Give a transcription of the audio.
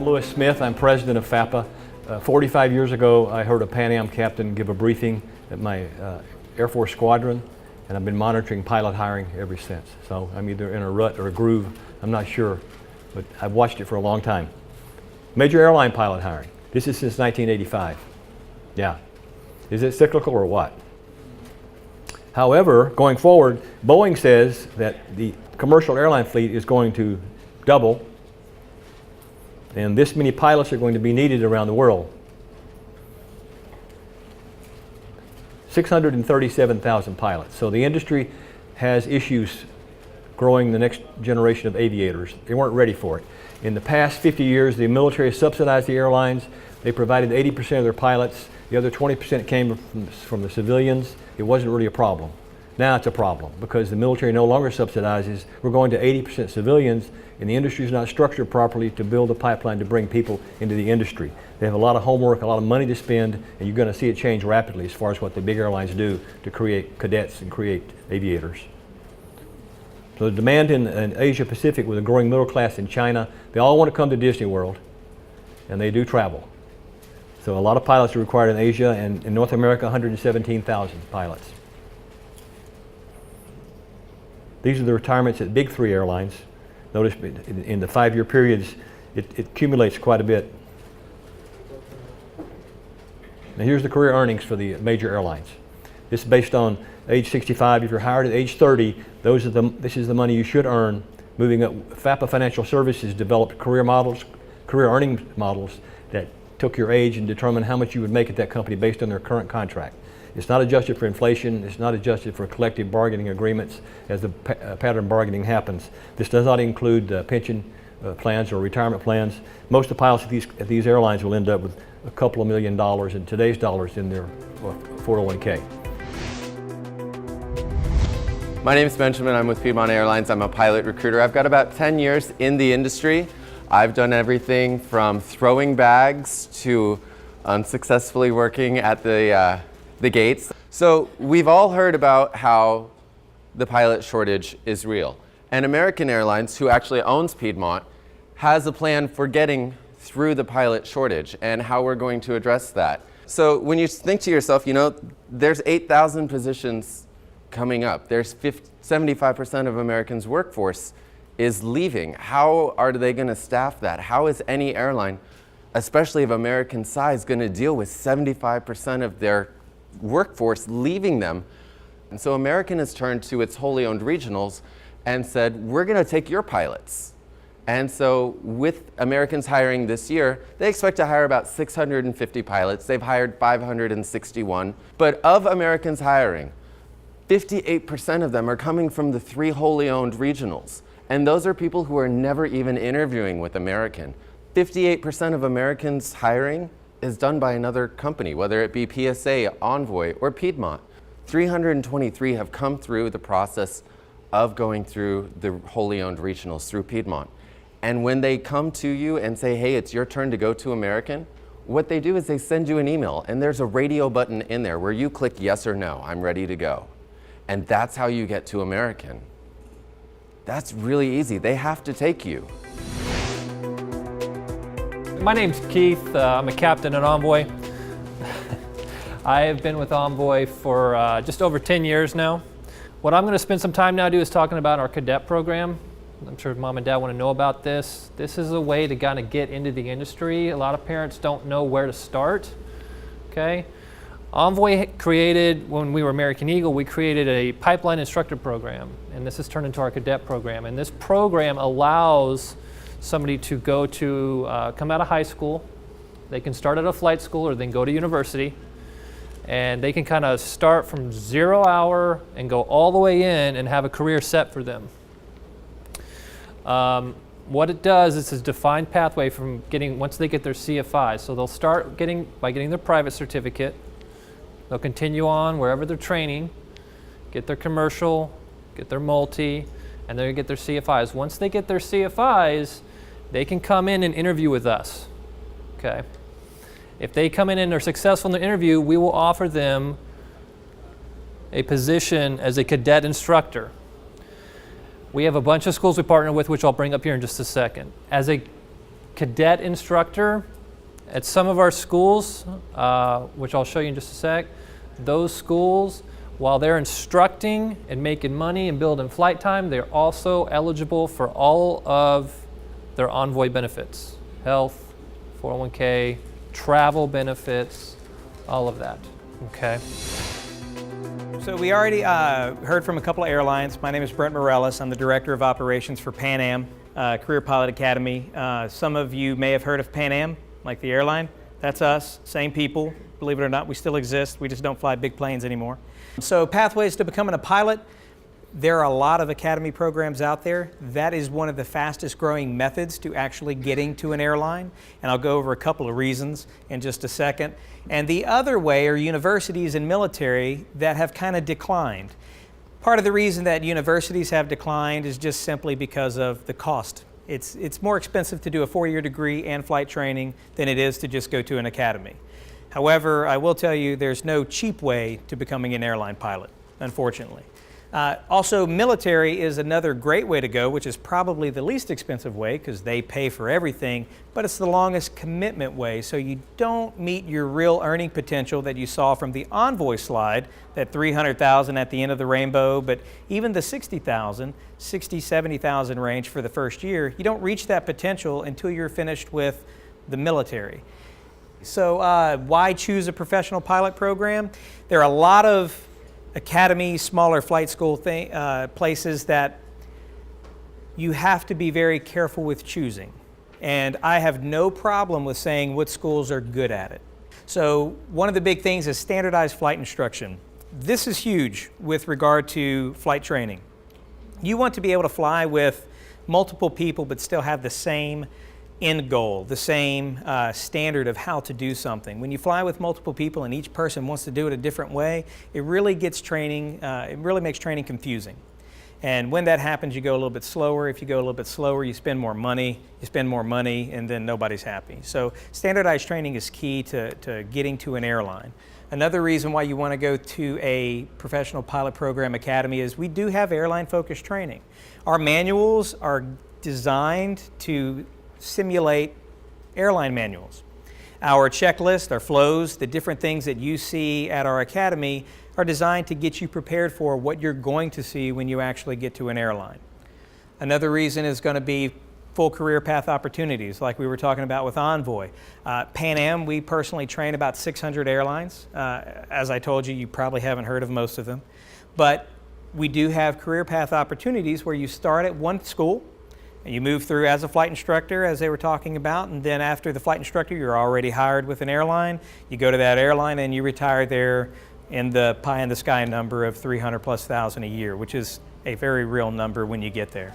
Louis Smith. I'm president of FAPA. 45 years ago, I heard a Pan Am captain give a briefing at my Air Force squadron, and I've been monitoring pilot hiring ever since. So I'm either in a rut or a groove, I'm not sure, but I've watched it for a long time. Major airline pilot hiring. This is since 1985. Yeah. Is it cyclical or what? However, going forward, Boeing says that the commercial airline fleet is going to double, and this many pilots are going to be needed around the world. 637,000 pilots. So the industry has issues growing the next generation of aviators. They weren't ready for it. In the past 50 years, the military subsidized the airlines. They provided 80% of their pilots. The other 20% came from the civilians. It wasn't really a problem. Now it's a problem because the military no longer subsidizes. We're going to 80% civilians, and the industry is not structured properly to build a pipeline to bring people into the industry. They have a lot of homework, a lot of money to spend, and you're going to see it change rapidly as far as what the big airlines do to create cadets and create aviators. So the demand in Asia Pacific with a growing middle class in China, they all want to come to Disney World, and they do travel. So a lot of pilots are required in Asia, and in North America, 117,000 pilots. These are the retirements at big three airlines. Notice in the 5-year periods, it accumulates quite a bit. Now here's the career earnings for the major airlines. This is based on age 65. If you're hired at age 30, this is the money you should earn. Moving up, FAPA Financial Services developed career earning models that took your age and determined how much you would make at that company based on their current contract. It's not adjusted for inflation. It's not adjusted for collective bargaining agreements as the pattern bargaining happens. This does not include pension plans or retirement plans. Most of the pilots at these airlines will end up with a couple of $1 million in today's dollars in their 401k. My name is Benjamin. I'm with Piedmont Airlines. I'm a pilot recruiter. I've got about 10 years in the industry. I've done everything from throwing bags to unsuccessfully working at the gates. So we've all heard about how the pilot shortage is real. And American Airlines, who actually owns Piedmont, has a plan for getting through the pilot shortage and how we're going to address that. So when you think to yourself, you know, there's 8,000 positions coming up. There's 75% of Americans' workforce is leaving. How are they going to staff that? How is any airline, especially of American size, going to deal with 75% of their workforce leaving them? And so American has turned to its wholly owned regionals and said, we're going to take your pilots. And so with American's hiring this year, they expect to hire about 650 pilots. They've hired 561. But of American's hiring, 58% of them are coming from the 3 wholly owned regionals. And those are people who are never even interviewing with American. 58% of American's hiring is done by another company, whether it be PSA, Envoy, or Piedmont. 323 have come through the process of going through the wholly owned regionals through Piedmont. And when they come to you and say, hey, it's your turn to go to American, what they do is they send you an email, and there's a radio button in there where you click yes or no, I'm ready to go. And that's how you get to American. That's really easy. They have to take you. My name's Keith. I'm a captain at Envoy. I have been with Envoy for just over 10 years now. What I'm going to spend some time now is talking about our cadet program. I'm sure Mom and Dad want to know about this. This is a way to kind of get into the industry. A lot of parents don't know where to start. Okay. Envoy created, when we were American Eagle, we created a pipeline instructor program, and this has turned into our cadet program. And this program allows somebody to go to, come out of high school, they can start at a flight school or they can go to university, and they can kind of start from 0 hour and go all the way in and have a career set for them. What it does is a defined pathway from getting, once they get their CFI. So they'll start by getting their private certificate. They'll continue on wherever they're training, get their commercial, get their multi, and then get their CFIs. Once they get their CFIs, they can come in and interview with us. Okay. If they come in and are successful in the interview, we will offer them a position as a cadet instructor. We have a bunch of schools we partner with, which I'll bring up here in just a second. As a cadet instructor at some of our schools, which I'll show you in just a sec. Those schools, while they're instructing and making money and building flight time, they're also eligible for all of their Envoy benefits. Health, 401k, travel benefits, all of that, okay? So we already heard from a couple of airlines. My name is Brent Morellis. I'm the Director of Operations for Pan Am Career Pilot Academy. Some of you may have heard of Pan Am, like the airline. That's us, same people. Believe it or not, we still exist. We just don't fly big planes anymore. So pathways to becoming a pilot, there are a lot of academy programs out there. That is one of the fastest growing methods to actually getting to an airline. And I'll go over a couple of reasons in just a second. And the other way are universities and military that have kind of declined. Part of the reason that universities have declined is just simply because of the cost. It's more expensive to do a 4-year degree and flight training than it is to just go to an academy. However, I will tell you there's no cheap way to becoming an airline pilot, unfortunately. Also, military is another great way to go, which is probably the least expensive way because they pay for everything, but it's the longest commitment way, so you don't meet your real earning potential that you saw from the Envoy slide, that $300,000 at the end of the rainbow, but even the $60,000, $70,000 range for the first year, you don't reach that potential until you're finished with the military. So why choose a professional pilot program? There are a lot of academies, smaller flight school places that you have to be very careful with choosing. And I have no problem with saying what schools are good at it. So one of the big things is standardized flight instruction. This is huge with regard to flight training. You want to be able to fly with multiple people but still have the same end goal, the same standard of how to do something. When you fly with multiple people and each person wants to do it a different way, it really gets training, it really makes training confusing. And when that happens, you go a little bit slower. If you go a little bit slower, you spend more money, and then nobody's happy. So standardized training is key to getting to an airline. Another reason why you want to go to a professional pilot program academy is we do have airline-focused training. Our manuals are designed to simulate airline manuals. Our checklist, our flows, the different things that you see at our academy are designed to get you prepared for what you're going to see when you actually get to an airline. Another reason is going to be full career path opportunities, like we were talking about with Envoy. Pan Am, we personally train about 600 airlines. As I told you, you probably haven't heard of most of them. But we do have career path opportunities where you start at one school, and you move through as a flight instructor, as they were talking about, and then after the flight instructor, you're already hired with an airline. You go to that airline and you retire there in the pie in the sky number of 300,000+ a year, which is a very real number when you get there.